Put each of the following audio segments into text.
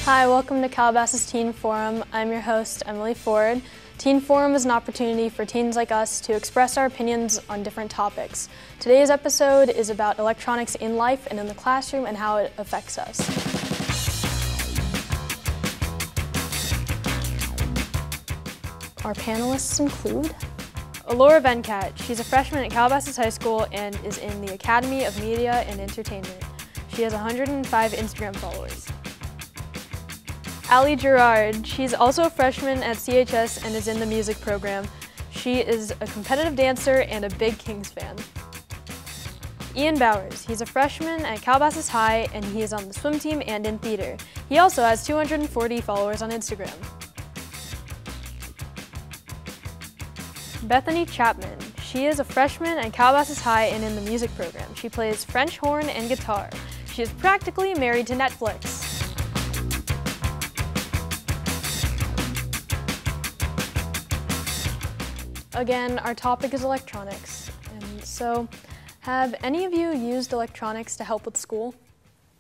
Hi, welcome to Calabasas Teen Forum. I'm your host, Emily Ford. Teen Forum is an opportunity for teens like us to express our opinions on different topics. Today's episode is about electronics in life and in the classroom and how it affects us. Our panelists include Laura Venkat. She's a freshman at Calabasas High School and is in the Academy of Media and Entertainment. She has 105 Instagram followers. Ali Gerard. She's also a freshman at CHS and is in the music program. She is a competitive dancer and a big Kings fan. Ian Bowers. He's a freshman at Calabasas High and he is on the swim team and in theater. He also has 240 followers on Instagram. Bethany Chapman. She is a freshman at Calabasas High and in the music program. She plays French horn and guitar. She is practically married to Netflix. Again, our topic is electronics. And so, have any of you used electronics to help with school?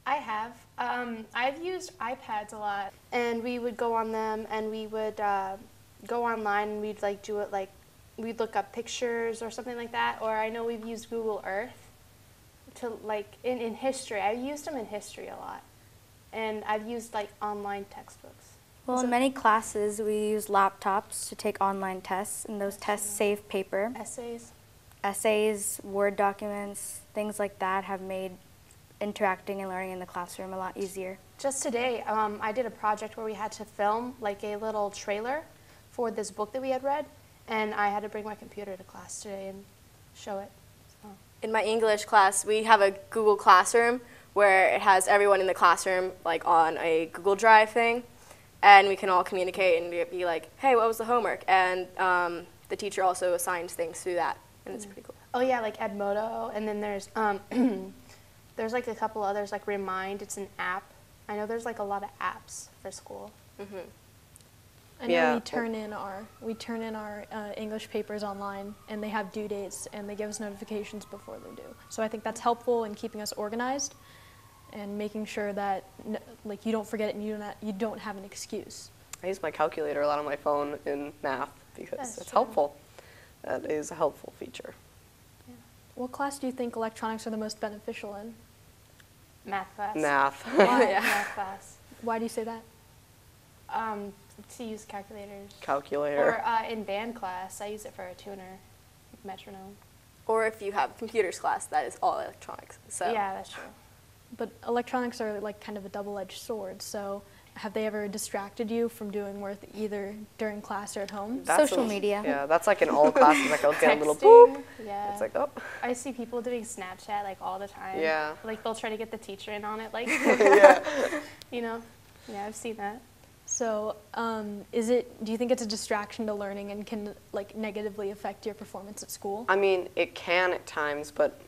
I have. I've used iPads a lot, and we would go on them and we would go online and we'd do it we'd look up pictures or something like that. Or I know we've used Google Earth to in history. I've used them in history a lot, and I've used online textbooks. Well, in many classes we use laptops to take online tests, and those tests save paper. Essays, Word documents, things like that have made interacting and learning in the classroom a lot easier. Just today, I did a project where we had to film a little trailer for this book that we had read. And I had to bring my computer to class today and show it. So. In my English class, we have a Google Classroom where it has everyone in the classroom on a Google Drive thing, and we can all communicate and be like, hey, what was the homework? And the teacher also assigns things through that, and it's pretty cool. Oh yeah, like Edmodo, and then there's there's a couple others like Remind. It's an app. I know there's a lot of apps for school. Mm-hmm. I know we turn in our English papers online, and they have due dates, and they give us notifications before they do. So I think that's helpful in keeping us organized and making sure that you don't forget it and you don't have an excuse. I use my calculator a lot on my phone in math because it's helpful. That is a helpful feature. Yeah. What class do you think electronics are the most beneficial in? Math class. Math. Why? Math class. Why do you say that? To use calculators. Calculator. Or in band class, I use it for a tuner, metronome. Or if you have computers class, that is all electronics. So. Yeah, that's true. But electronics are kind of a double-edged sword, so have they ever distracted you from doing work either during class or at home? Social media. Yeah, that's in all classes. I'll get a little Texting, boop. Yeah. It's oh. I see people doing Snapchat all the time. Yeah. They'll try to get the teacher in on it. Yeah. Yeah, I've seen that. So, do you think it's a distraction to learning and can negatively affect your performance at school? I mean, it can at times, but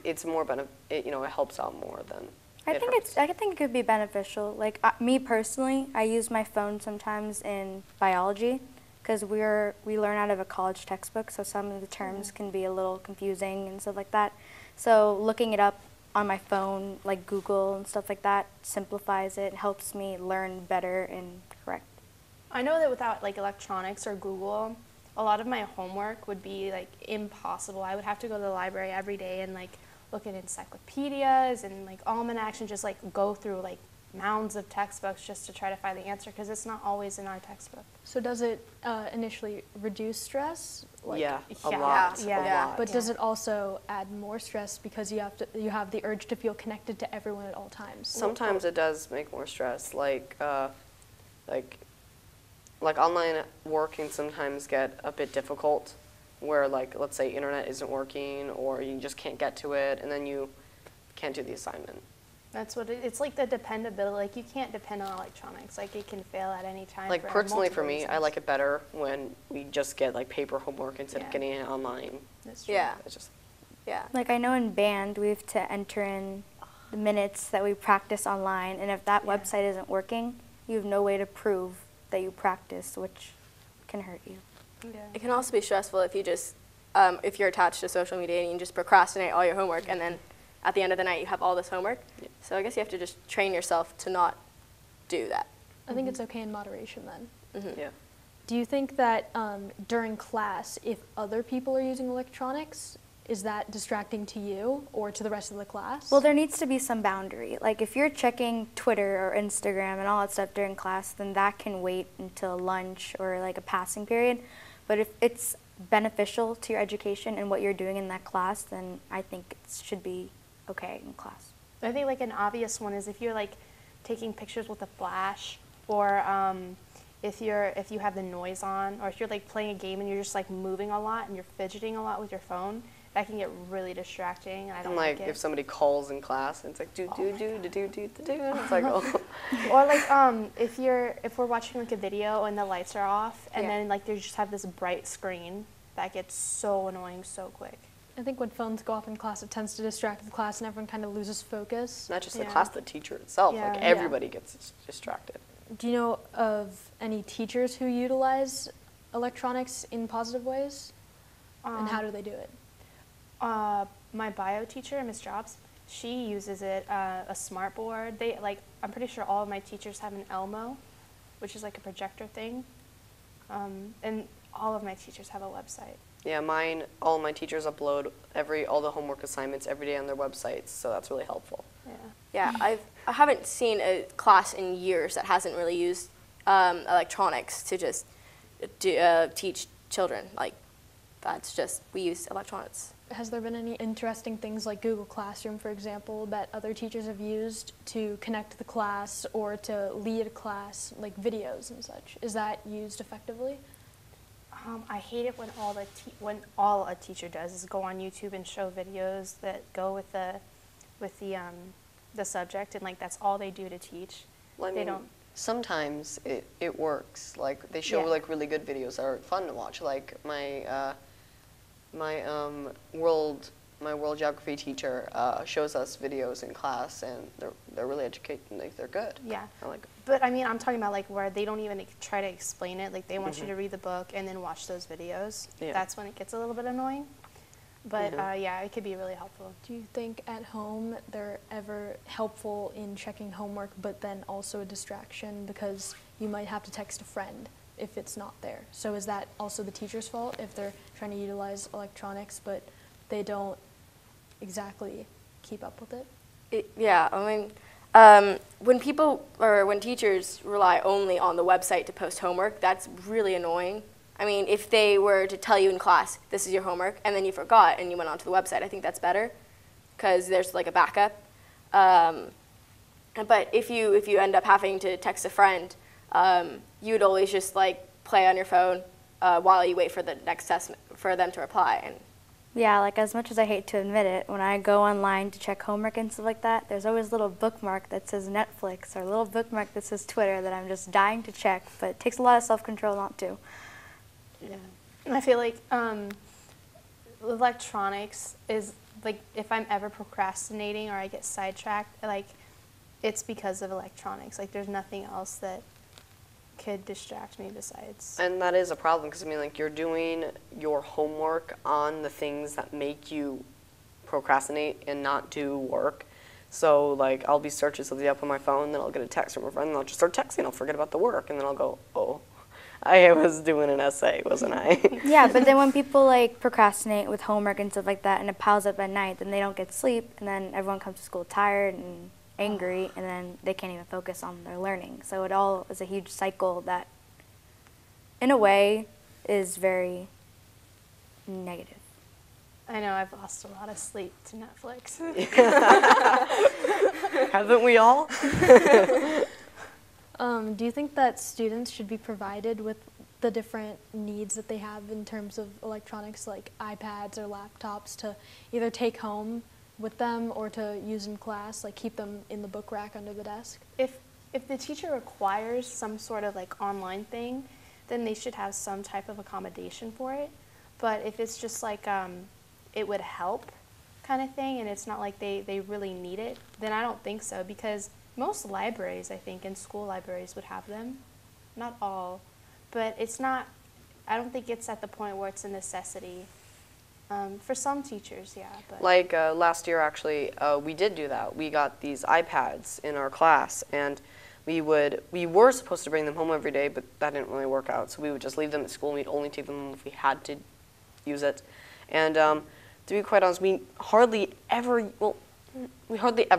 it's more it helps out more than I think it could be beneficial. Me personally, I use my phone sometimes in biology because we learn out of a college textbook, so some of the terms can be a little confusing and stuff like that. So looking it up on my phone, like Google and stuff like that, simplifies it, helps me learn better and correct. I know that without electronics or Google, a lot of my homework would be impossible. I would have to go to the library every day and look at encyclopedias and almanacs and just go through mounds of textbooks just to try to find the answer because it's not always in our textbook. So does it initially reduce stress? A lot. Yeah. But does it also add more stress because you have the urge to feel connected to everyone at all times? Sometimes it does make more stress. Online work can sometimes get a bit difficult where let's say internet isn't working or you just can't get to it and then you can't do the assignment. That's what it's the dependability. You can't depend on electronics. It can fail at any time. Personally for me, I like it better when we just get paper homework instead of getting it online. That's true. Yeah. It's just I know in band we have to enter in the minutes that we practice online, and if that website isn't working, you have no way to prove that you practiced, which can hurt you. Yeah. It can also be stressful if you just, if you're attached to social media and you just procrastinate all your homework and then at the end of the night you have all this homework. Yeah. So I guess you have to just train yourself to not do that. I think it's okay in moderation then. Yeah. Do you think that during class, if other people are using electronics, is that distracting to you or to the rest of the class? Well, there needs to be some boundary. Like if you're checking Twitter or Instagram and all that stuff during class, then that can wait until lunch or like a passing period. But if it's beneficial to your education and what you're doing in that class, then I think it should be okay in class. I think like an obvious one is if you're like taking pictures with a flash, or if you have the noise on, or if you're like playing a game and you're just like moving a lot and you're fidgeting a lot with your phone, that can get really distracting, and I don't like it. If somebody calls in class and it's like do, it's like oh. Or like if we're watching like a video and the lights are off, and then like they just have this bright screen, that gets so annoying so quick. I think when phones go off in class, it tends to distract the class and everyone kind of loses focus. Not just the class, the teacher itself. Yeah. Like everybody gets distracted. Do you know of any teachers who utilize electronics in positive ways? And how do they do it? My bio teacher, Ms. Jobs, she uses it, a smart board. I'm pretty sure all of my teachers have an Elmo, which is like a projector thing. And all of my teachers have a website. Yeah, all my teachers upload all the homework assignments every day on their websites, so that's really helpful. Yeah, I haven't seen a class in years that hasn't really used electronics to just teach children. Like, that's just, we use electronics. Has there been any interesting things like Google Classroom, for example, that other teachers have used to connect the class or to lead a class, like videos and such? Is that used effectively? I hate it when all a teacher does is go on YouTube and show videos that go with the subject, and like that's all they do to teach. Well, I mean, they don't. Sometimes it works. Like they show like really good videos that are fun to watch. Like my world geography teacher shows us videos in class, and they're really educating. Like they're good. Yeah. I like 'em. But I mean, I'm talking about like where they don't even try to explain it. Like they want you to read the book and then watch those videos. Yeah. That's when it gets a little bit annoying. But yeah, it could be really helpful. Do you think at home they're ever helpful in checking homework, but then also a distraction because you might have to text a friend if it's not there? So is that also the teacher's fault if they're trying to utilize electronics, but they don't exactly keep up with it? Yeah, I mean, when teachers rely only on the website to post homework, that's really annoying. I mean, if they were to tell you in class, this is your homework, and then you forgot and you went onto the website, I think that's better because there's like a backup. But if you end up having to text a friend, you'd always just like play on your phone while you wait for the next test for them to reply. And Yeah, like as much as I hate to admit it, when I go online to check homework and stuff like that, there's always a little bookmark that says Netflix or a little bookmark that says Twitter that I'm just dying to check, but it takes a lot of self-control not to. Yeah. And I feel like electronics is like if I'm ever procrastinating or I get sidetracked, like it's because of electronics. Like there's nothing else that could distract me besides. And that is a problem because I mean, like you're doing your homework on the things that make you procrastinate and not do work. So like I'll be searching something up on my phone, then I'll get a text from a friend, and I'll just start texting. I'll forget about the work, and then I'll go, oh, I was doing an essay, wasn't I? Yeah, but then when people like procrastinate with homework and stuff like that, and it piles up at night, then they don't get sleep, and then everyone comes to school tired and angry, and then they can't even focus on their learning. So it all is a huge cycle that, in a way, is very negative. I know I've lost a lot of sleep to Netflix. Haven't we all? Do you think that students should be provided with the different needs that they have in terms of electronics, like iPads or laptops, to either take home with them or to use in class, like keep them in the book rack under the desk? If the teacher requires some sort of like online thing, then they should have some type of accommodation for it. But if it's just like it would help kind of thing and it's not like they really need it, then I don't think so, because most libraries, I think, and school libraries would have them. Not all, but it's not, I don't think it's at the point where it's a necessity. For some teachers, yeah. But Like last year, actually, we did do that. We got these iPads in our class, and we were supposed to bring them home every day, but that didn't really work out. So we would just leave them at school, and we'd only take them home if we had to use it. And to be quite honest, we hardly ever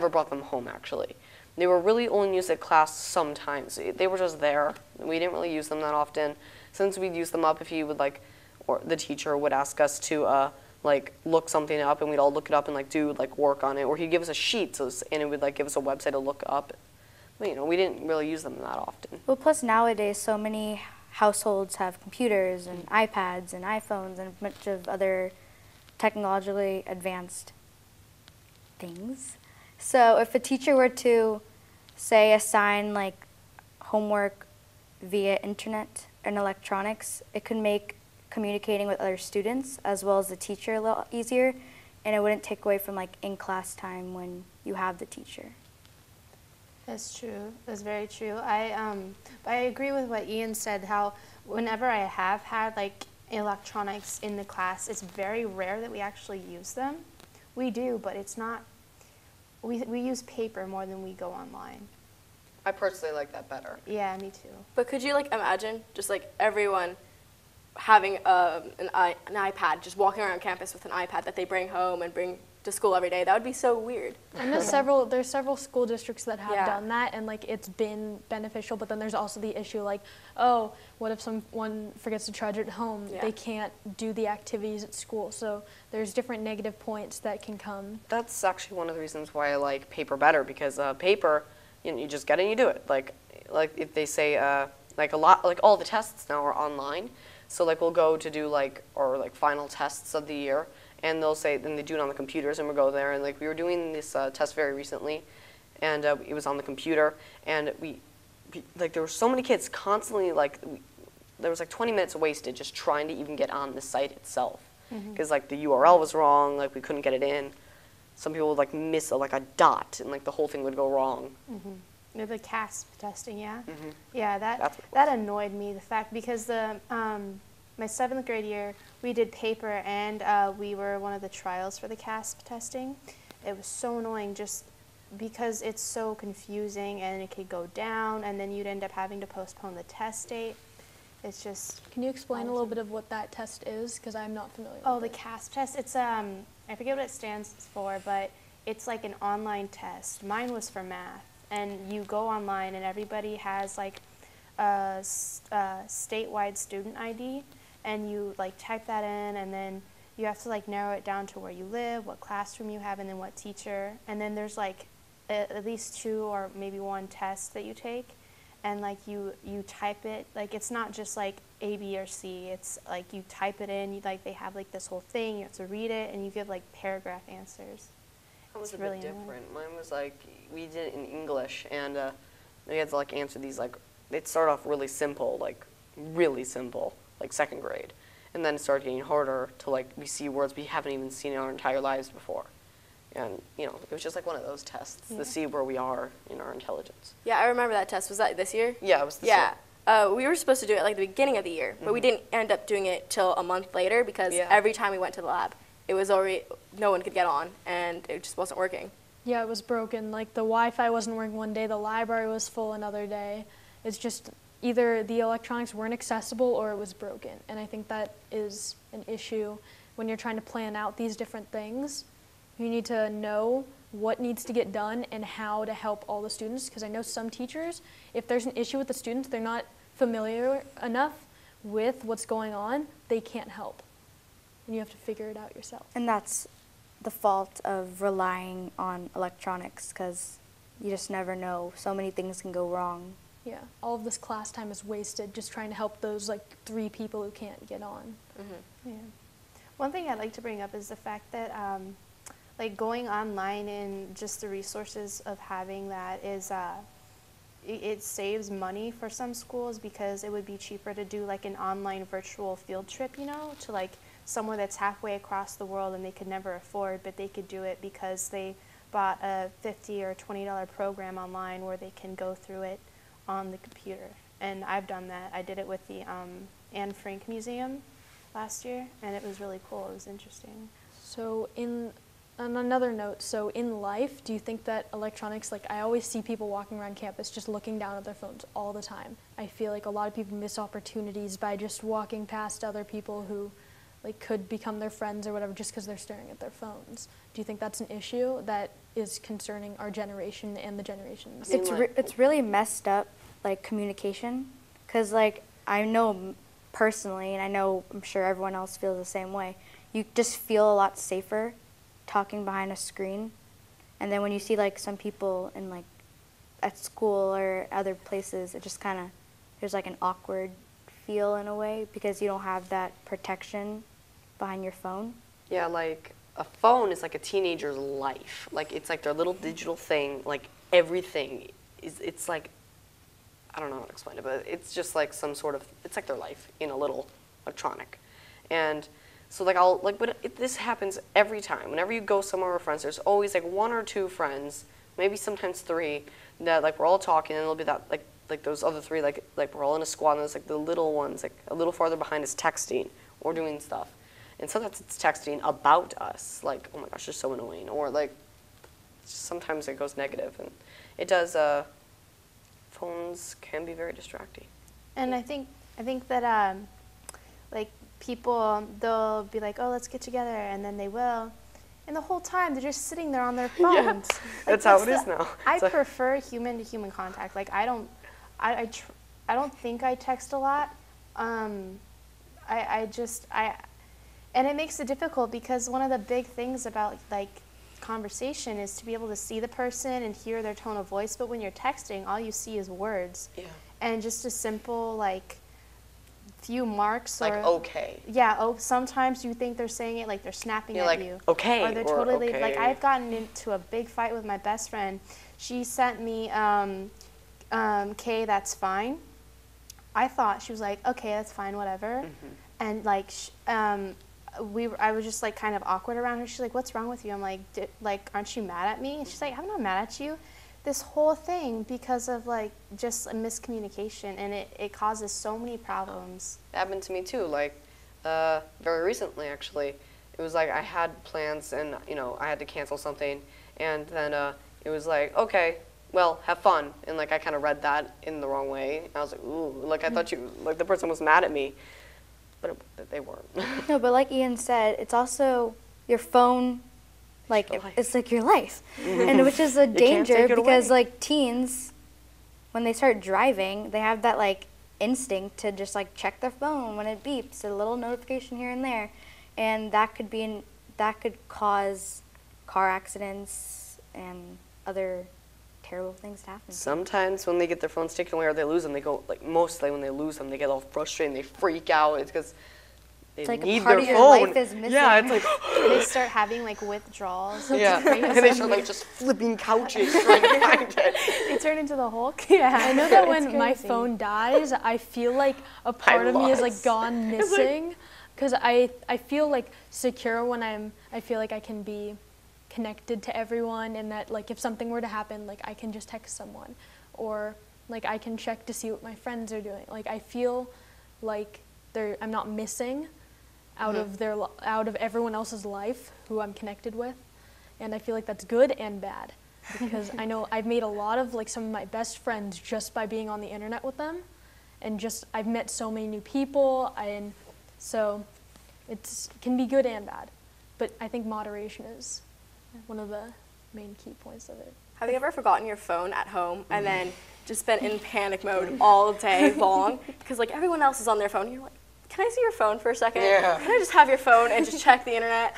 brought them home, actually. They were really only used at class sometimes. They were just there. We didn't really use them that often. Since we'd use them up if he would or the teacher would ask us to look something up, and we'd all look it up and do work on it, or he'd give us a sheet, and it would give us a website to look up. But we didn't really use them that often. Well, plus nowadays, so many households have computers and iPads and iPhones and a bunch of other technologically advanced things. So if a teacher were to, say, assign homework via internet and electronics, it could make communicating with other students as well as the teacher a little easier, and it wouldn't take away from in-class time when you have the teacher. That's true. That's very true. I agree with what Ian said, how whenever I have had electronics in the class, it's very rare that we actually use them. We do, but it's not, we use paper more than we go online. I personally like that better. Yeah, me too. But could you imagine just everyone having an iPad, just walking around campus with an iPad that they bring home and bring to school every day? That would be so weird. I know there's several school districts that have done that, and it's been beneficial, but then there's also the issue oh, what if someone forgets to charge it at home? Yeah. They can't do the activities at school, so there's different negative points that can come. That's actually one of the reasons why I like paper better, because paper, you just get it and you do it. Like if they say all the tests now are online, so we'll go to do our final tests of the year, and they'll say, then they do it on the computers, and we'll go there, and we were doing this test very recently, and it was on the computer, and we there were so many kids constantly there was 20 minutes wasted just trying to even get on the site itself, because the URL was wrong, we couldn't get it in. Some people would miss a dot, and the whole thing would go wrong. Mm-hmm. The CASP testing, yeah. Mm-hmm. Yeah, that annoyed me, the fact, because my 7th grade year, we did paper, and we were one of the trials for the CASP testing. It was so annoying just because it's so confusing, and it could go down, and then you'd end up having to postpone the test date. It's just... Can you explain a little bit of what that test is? Because I'm not familiar with it. Oh, the CASP test. It's, I forget what it stands for, but it's an online test. Mine was for math, and you go online, and everybody has a statewide student ID, and you type that in, and then you have to narrow it down to where you live, what classroom you have, and then what teacher. And then there's at least 2 or maybe 1 test that you take, and you type it. It's not just A, B, or C. It's you type it in. They have this whole thing. You have to read it, and you give paragraph answers. That was It's a really bit different. annoying. Mine was we did it in English, and we had to answer these they'd start off really simple, really simple, 2nd grade, and then it started getting harder to we see words we haven't even seen in our entire lives before, and it was just one of those tests to see where we are in our intelligence. Yeah, I remember that test. Was that this year? Yeah, it was this year. We were supposed to do it the beginning of the year, but we didn't end up doing it till a month later because every time we went to the lab, it was already, no one could get on, and it just wasn't working. Yeah, it was broken. The Wi-Fi wasn't working one day, the library was full another day. It's just either the electronics weren't accessible or it was broken. And I think that is an issue when you're trying to plan out these different things. You need to know what needs to get done and how to help all the students, because I know some teachers, if there's an issue with the students, they're not familiar enough with what's going on, they can't help. And you have to figure it out yourself. And that's the fault of relying on electronics, because you just never know. So many things can go wrong. Yeah, all of this class time is wasted just trying to help those 3 people who can't get on. Yeah. One thing I'd like to bring up is the fact that going online and just the resources of having that is it saves money for some schools, because it would be cheaper to do an online virtual field trip, to somewhere that's halfway across the world and they could never afford, but they could do it because they bought a $50 or $20 program online where they can go through it on the computer. And I've done that. I did it with the Anne Frank Museum last year, and it was really cool. It was interesting. So in on another note, so in life, do you think that electronics, like I always see people walking around campus just looking down at their phones all the time. I feel like a lot of people miss opportunities by just walking past other people who like could become their friends or whatever just because they're staring at their phones. Do you think that's an issue that is concerning our generation and the generations? It's really messed up, like communication, because like I know personally, and I'm sure everyone else feels the same way, you just feel a lot safer talking behind a screen. And then when you see like some people in like at school or other places, it just kind of, there's like an awkward feel in a way because you don't have that protection behind your phone. Yeah, like a phone is like a teenager's life. Like it's like their little digital thing. Like everything is, it's like, I don't know how to explain it, but it's just like some sort of, it's like their life in a little electronic. And so like but this happens every time. Whenever you go somewhere with friends, there's always like one or two friends, maybe sometimes three, that like we're all talking, and it'll be that like those other three, like we're all in a squad, and there's like the little ones like a little farther behind is texting or doing stuff. And sometimes it's texting about us, like, oh my gosh, you're so annoying, or like sometimes it goes negative, and it does. Phones can be very distracting. And I think that like people, they'll be like, oh, let's get together, and then they will, and the whole time they're just sitting there on their phones. Yeah, like, that's how it is now. I prefer human to human contact. Like I don't think I text a lot. And it makes it difficult because one of the big things about like conversation is to be able to see the person and hear their tone of voice, but when you're texting, all you see is words. Yeah. And just a simple like few marks like or okay. Yeah, sometimes you think they're saying it like they're snapping at like, you. Okay. Or they're totally okay. like I've gotten into a big fight with my best friend. She sent me K, that's fine. I thought she was like, okay, that's fine, whatever. Mm-hmm. And like I was just like kind of awkward around her. She's like, what's wrong with you? I'm like, aren't you mad at me? And she's like, I'm not mad at you. This whole thing because of like just a miscommunication, and it causes so many problems. It happened to me too, like very recently actually. It was like I had plans and I had to cancel something, and then it was like, okay, well, have fun. And like I kind of read that in the wrong way. I was like, ooh, like I thought the person was mad at me. But they weren't. No, but like Ian said, it's also your phone, like it's like your life, and which is a danger because like teens, when they start driving, they have that like instinct to just like check their phone when it beeps, a little notification here and there, and that could cause car accidents and other terrible things to happen. Sometimes when they get their phones taken away or they lose them, they go, like mostly when they lose them, they get all frustrated and they freak out. It's because they need their phone. Your life is missing. Yeah, it's like they start having like withdrawals. Yeah, and they start like just flipping couches trying to find it. They turn into the Hulk. Yeah, I know that when my phone dies, I feel like a part of me is like gone missing, because I feel like secure when I feel like I can be connected to everyone, and that like if something were to happen, like I can just text someone, or like I can check to see what my friends are doing. Like I feel like I'm not missing out of everyone else's life who I'm connected with, and I feel like that's good and bad, because I know I've made a lot of like some of my best friends just by being on the internet with them, and just I've met so many new people, and so it can be good and bad, but I think moderation is one of the main key points of it. Have you ever forgotten your phone at home and then just been in panic mode all day long? Because like everyone else is on their phone, and you're like, can I see your phone for a second? Yeah. Can I just have your phone and just check the internet?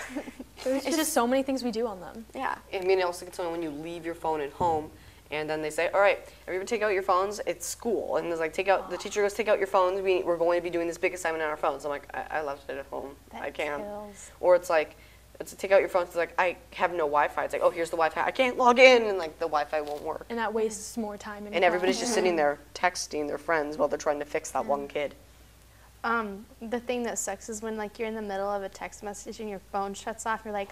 It's just so many things we do on them. Yeah. I mean, it also gets on when you leave your phone at home, and then they say, all right, everybody take out your phones, it's school. And there's like, the teacher goes, take out your phones, we're going to be doing this big assignment on our phones. I'm like, I left it at home, I can't. Kills. Or it's like, to take out your phone, it's like, I have no Wi-Fi. It's like, oh, here's the Wi-Fi. I can't log in, and like the Wi-Fi won't work. And that wastes more time. And everybody's just sitting there texting their friends while they're trying to fix that one kid. The thing that sucks is when like you're in the middle of a text message and your phone shuts off. You're like,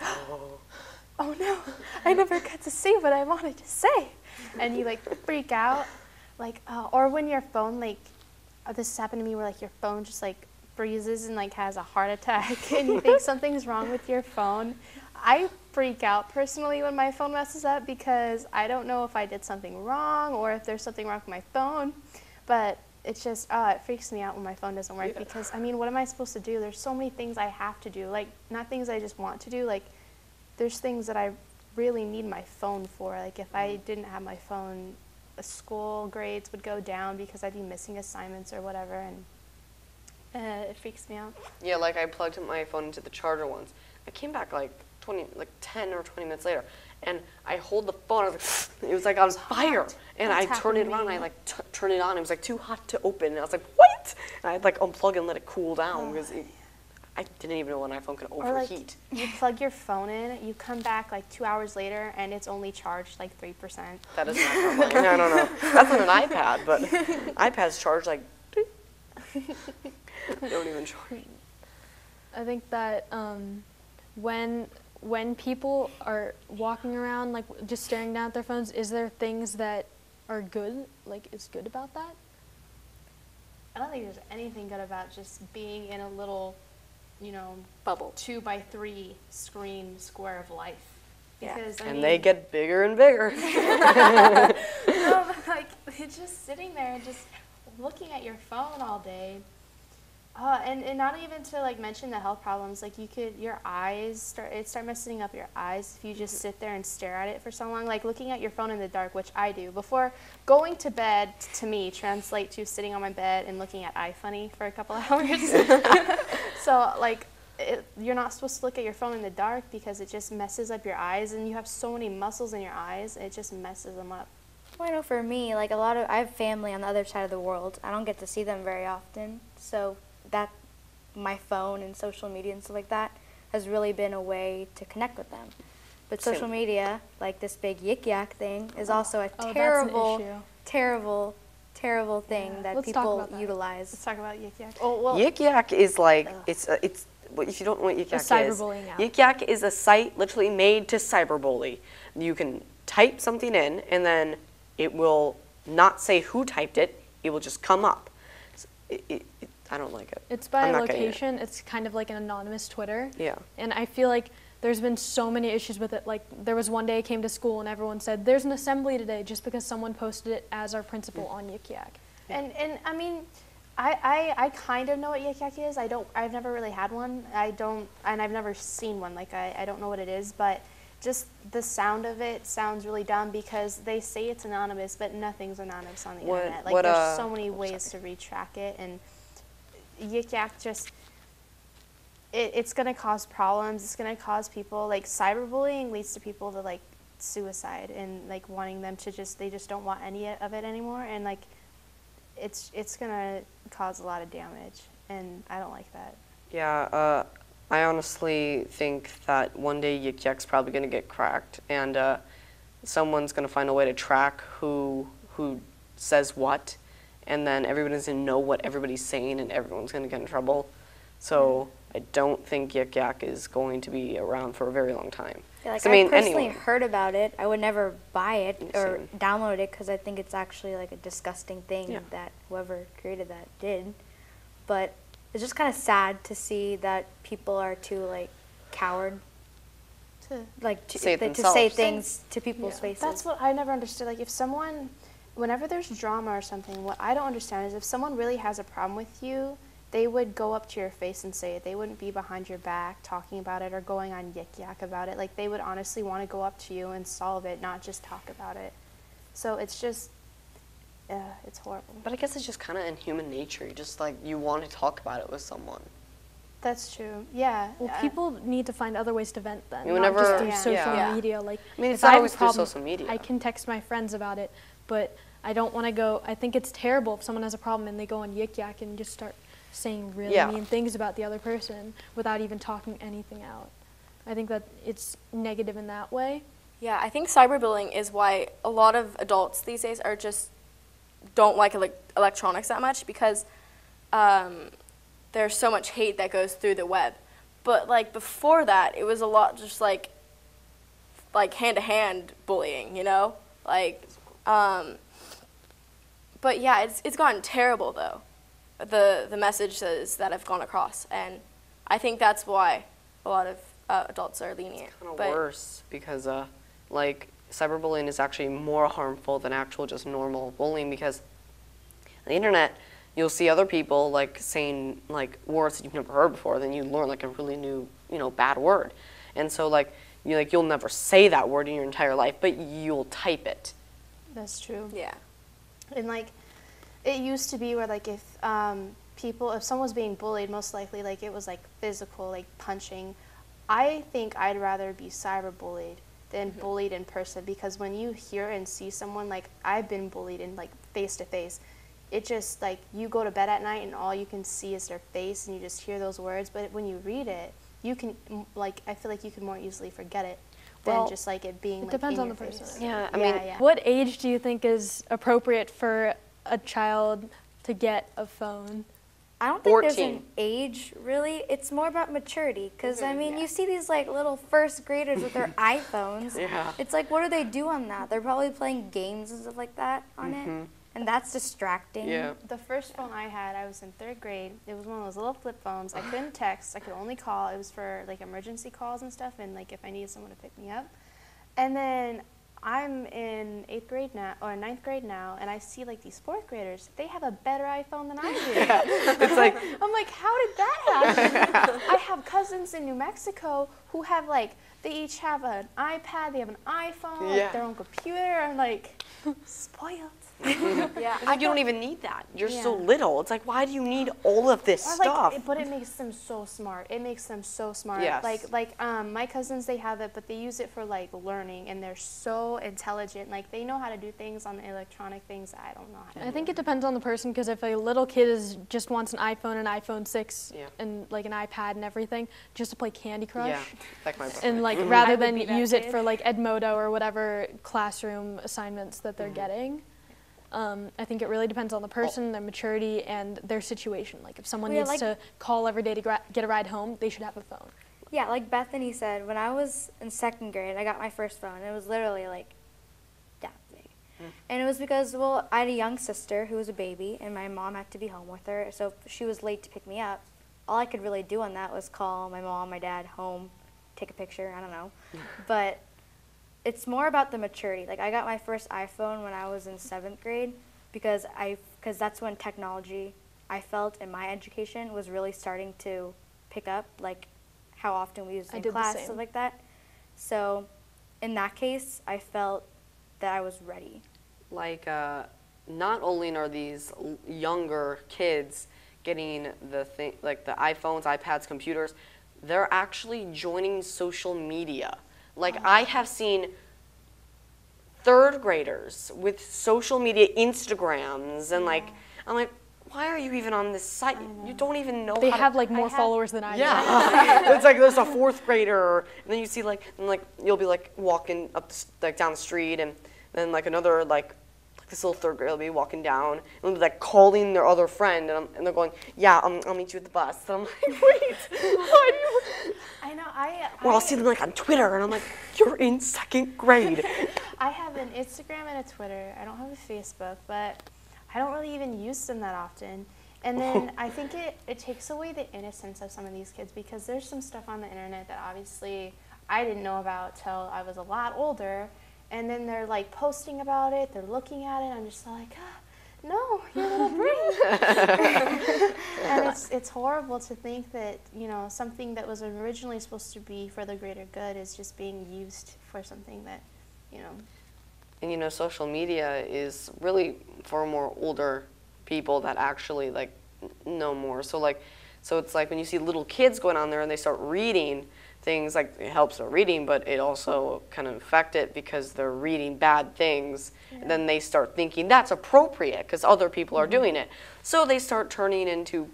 oh no, I never got to say what I wanted to say, and you like freak out, like, or when your phone like, this has happened to me where like your phone just like freezes and like has a heart attack and you think something's wrong with your phone. I freak out personally when my phone messes up because I don't know if I did something wrong or if there's something wrong with my phone. But it's just, it freaks me out when my phone doesn't work because, I mean, what am I supposed to do? There's so many things I have to do. Like, not things I just want to do. Like, there's things that I really need my phone for. Like, if I didn't have my phone, school grades would go down because I'd be missing assignments or whatever, and it freaks me out. Yeah, like I plugged my phone into the charger once. I came back like 10 or 20 minutes later, and I hold the phone. I was like, it was like on fire, and I turned it around. And I like turned it on. It was like too hot to open, and I was like, what? And I'd like unplug and let it cool down because I didn't even know an iPhone could overheat. Or like, you plug your phone in, you come back like 2 hours later, and it's only charged like 3%. That is not mine. I don't know. That's on an iPad, but iPads charge like. They don't even charge. I think that when people are walking around like just staring down at their phones, is there things that are good, like is good about that? I don't think there's anything good about just being in a little, you know, Bubble. 2x3 screen square of life. Because, I And mean, they get bigger and bigger. no, but, like, it's just sitting there and just looking at your phone all day. And not even to like mention the health problems. Like your eyes start messing up your eyes if you just sit there and stare at it for so long. Like looking at your phone in the dark, which I do before going to bed. To me, translate to sitting on my bed and looking at iFunny for a couple hours. So like you're not supposed to look at your phone in the dark because it just messes up your eyes, and you have so many muscles in your eyes, it just messes them up. Well, I know for me, like I have family on the other side of the world. I don't get to see them very often, so that my phone and social media and stuff like that has really been a way to connect with them. But social media, like this big Yik Yak thing, is also a terrible, terrible, terrible thing that people utilize. Let's talk about Yik Yak. Oh, well, Yik Yak is like it's if you don't know what Yik Yak is, cyberbullying app. Yik Yak is a site literally made to cyberbully. You can type something in, and then it will not say who typed it. It will just come up. I don't like it. It's by location. It's kind of like an anonymous Twitter. Yeah. And I feel like there's been so many issues with it. Like there was one day I came to school and everyone said, there's an assembly today just because someone posted it as our principal on Yik Yak. And I mean, I kind of know what Yik Yak is. I've never really had one. And I've never seen one. Like I don't know what it is, but just the sound of it sounds really dumb because they say it's anonymous, but nothing's anonymous on the internet. Like there's so many ways to retrack it, and Yik Yak just, it's going to cause problems. It's going to cause people, like cyberbullying leads to people to like suicide and like wanting them to they just don't want any of it anymore. And like, it's going to cause a lot of damage, and I don't like that. Yeah, I honestly think that one day Yik Yak's probably going to get cracked, and someone's going to find a way to track who says what, and then everybody's going to know what everybody's saying, and everyone's going to get in trouble. So I don't think Yik Yak is going to be around for a very long time. Yeah, like I personally heard about it. I would never buy it or download it because I think it's actually like a disgusting thing that whoever created that did. But it's just kind of sad to see that people are too like coward to say things to people's faces. That's what I never understood. Like if someone, whenever there's drama or something, what I don't understand is if someone really has a problem with you, they would go up to your face and say it. They wouldn't be behind your back talking about it or going on Yik Yak about it. Like they would honestly want to go up to you and solve it, not just talk about it. So it's just, it's horrible. But I guess it's just kind of in human nature. You just like, you want to talk about it with someone. That's true. Yeah. Well, people need to find other ways to vent then, not just through social media. Like, I mean, it's if not I have always a problem, through social media. I can text my friends about it, but I don't want to go. I think it's terrible if someone has a problem and they go on Yik Yak and just start saying really mean things about the other person without even talking anything out. I think that it's negative in that way. Yeah, I think cyberbullying is why a lot of adults these days are just don't like electronics that much because there's so much hate that goes through the web. But like before that, it was a lot just like hand-to-hand bullying, you know? Like, but yeah, it's gotten terrible though. The messages that have gone across, and I think that's why a lot of adults are lenient. Kind of worse because like cyberbullying is actually more harmful than actual just normal bullying, because on the internet you'll see other people like saying like words that you've never heard before, then you learn like a really new, bad word. And so like you'll never say that word in your entire life, but you'll type it. That's true. Yeah. And like, it used to be where like if if someone was being bullied, most likely like it was like physical, like punching. I think I'd rather be cyberbullied than bullied in person, because when you hear and see someone, like I've been bullied in like face to face, it just like you go to bed at night and all you can see is their face and you just hear those words. But when you read it, you can like, I feel like you can more easily forget it than just like it being like depends in on your the person. face. Yeah, I mean, What age do you think is appropriate for a child to get a phone? I don't think there's 14. an age, really. It's more about maturity, because, I mean, you see these, like, little first graders with their iPhones. Yeah. It's like, what do they do on that? They're probably playing games and stuff like that on it, and that's distracting. Yeah. The first phone I had, I was in 3rd grade. It was one of those little flip phones. I couldn't text. I could only call. It was for, like, emergency calls and stuff, and, like, if I needed someone to pick me up. And then I'm in 8th grade now, or 9th grade now, and I see like these 4th graders. They have a better iPhone than I do. It's like, I'm like, how did that happen? I have cousins in New Mexico who have like, they each have an iPad, they have an iPhone, like, their own computer. I'm like, spoiled. Yeah. it's like you don't even need that. You're so little. It's like, why do you need all of this stuff? But it makes them so smart. It makes them so smart. Yes. Like my cousins, they have it, but they use it for like learning, and they're so intelligent. Like they know how to do things on the electronic things that I don't know how to. I think it depends on the person, because if a little kid just wants an iPhone 6, Yeah. and like an iPad and everything, just to play Candy Crush, Yeah, like my brother. and like I rather would than be that use it kid. for like Edmodo or whatever classroom assignments that they're getting. I think it really depends on the person, their maturity, and their situation. Like if someone Yeah, needs like- to call every day to get a ride home, they should have a phone. Yeah, like Bethany said, when I was in 2nd grade, I got my first phone. It was literally like that big. And it was because, well, I had a young sister who was a baby, and my mom had to be home with her. So if she was late to pick me up, all I could really do on that was call my mom, my dad home, take a picture, I don't know. But it's more about the maturity. Like I got my first iPhone when I was in 7th grade because that's when technology, I felt, in my education was really starting to pick up, like how often we used it I in did the class, same. stuff like that. So in that case, I felt that I was ready. Like, not only are these younger kids getting the iPhones, iPads, computers, they're actually joining social media. Like, I have seen 3rd graders with social media Instagrams, and like, I'm like, why are you even on this site? You don't even know They how have to, like more followers than I do. yeah. It's like there's a 4th grader, and then you see like, and like you'll be like walking up like down the street, and then like another like this little 3rd grader will be walking down, and they'll be like calling their other friend, and they're going, yeah, I'll meet you at the bus. And I'm like, wait, why do you? I know. Or I'll see them like on Twitter, and I'm like, you're in 2nd grade. I have an Instagram and a Twitter. I don't have a Facebook, but I don't really even use them that often. And then I think it takes away the innocence of some of these kids, because there's some stuff on the internet that obviously I didn't know about till I was a lot older. And then they're like posting about it, they're looking at it, I'm just like, no, you're a little brain. And it's horrible to think that, something that was originally supposed to be for the greater good is just being used for something that, And social media is really for more older people that actually like know more. So it's like when you see little kids going on there and they start reading things, like it helps their reading, but it also kind of affect it because they're reading bad things. Yeah. And then they start thinking that's appropriate because other people are doing it. So they start turning into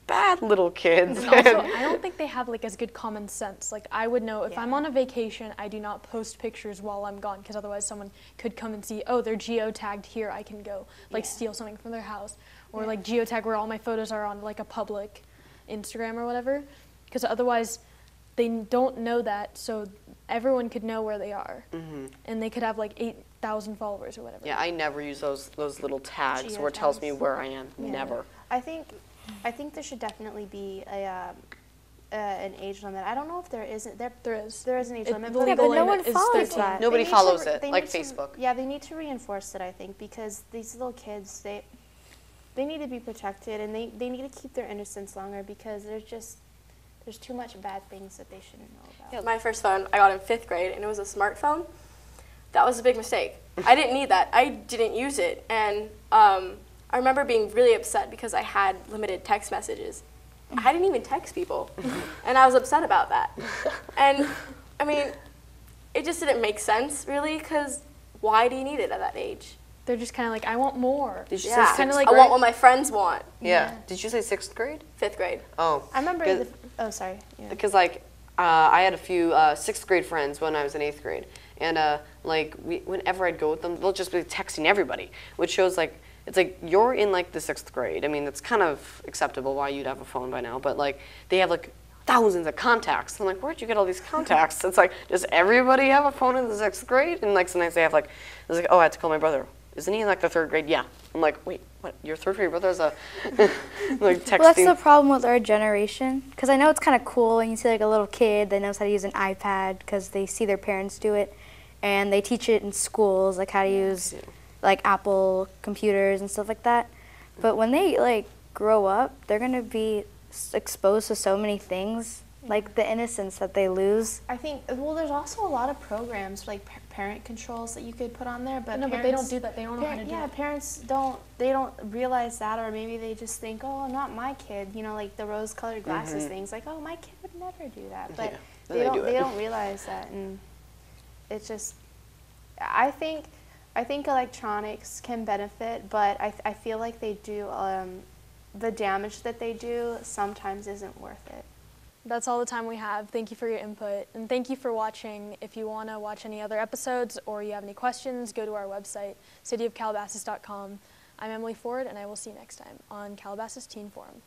bad little kids. And also, I don't think they have like as good common sense. Like I would know if I'm on a vacation, I do not post pictures while I'm gone, because otherwise someone could come and see, oh, they're geotagged here, I can go like steal something from their house, or like geotag where all my photos are on like a public Instagram or whatever, because otherwise they don't know that, so everyone could know where they are, and they could have like 8,000 followers or whatever. Yeah, I never use those little tags where it tells me where I am. Yeah. Never. I think there should definitely be an age limit. I don't know if there isn't. There is. There is an age limit. The but legal but no limit one is follows 13. that. Nobody they need follows to- it, they like need to- Facebook. Yeah, they need to reinforce it, I think, because these little kids, they need to be protected, and they need to keep their innocence longer, because there's too much bad things that they shouldn't know about. My first phone I got in 5th grade, and it was a smartphone. That was a big mistake. I didn't need that. I didn't use it, and I remember being really upset because I had limited text messages. I didn't even text people, and I was upset about that. And I mean, it just didn't make sense, really, because why do you need it at that age? They're just kind of like, I want more. Did you Yeah, say kinda sixth like- I grade? want what my friends want. Yeah. Did you say 6th grade? 5th grade. Oh. I remember Good. oh, sorry. Yeah. Because like I had a few 6th grade friends when I was in 8th grade, and like whenever I'd go with them, they'll just be texting everybody, which shows like it's like you're in like the 6th grade. I mean, that's kind of acceptable why you'd have a phone by now, but like they have like thousands of contacts. I'm like, where'd you get all these contacts? It's like, does everybody have a phone in the 6th grade? And like sometimes they have like, it's like, oh, I had to call my brother. Isn't he in like the 3rd grade? Yeah. I'm like, wait, what? Your 3rd grade brother has a like texting. Well, that's the problem with our generation, because I know it's kind of cool when you see like a little kid that knows how to use an iPad because they see their parents do it, and they teach it in schools, like how to use like Apple computers and stuff like that. But when they like grow up, they're gonna be exposed to so many things, like the innocence that they lose. I think, well, there's also a lot of programs like parent controls that you could put on there, but No, but they don't do that. They don't know how to do yeah, it. parents don't realize that, or maybe they just think, oh, not my kid, you know, like the rose-colored glasses things, like, oh, my kid would never do that, but Yeah, then they do it. don't realize that, and it's just, I think electronics can benefit, but I feel like they do, the damage that they do sometimes isn't worth it. That's all the time we have. Thank you for your input, and thank you for watching. If you want to watch any other episodes or you have any questions, go to our website, cityofcalabasas.com. I'm Emily Ford, and I will see you next time on Calabasas Teen Forum.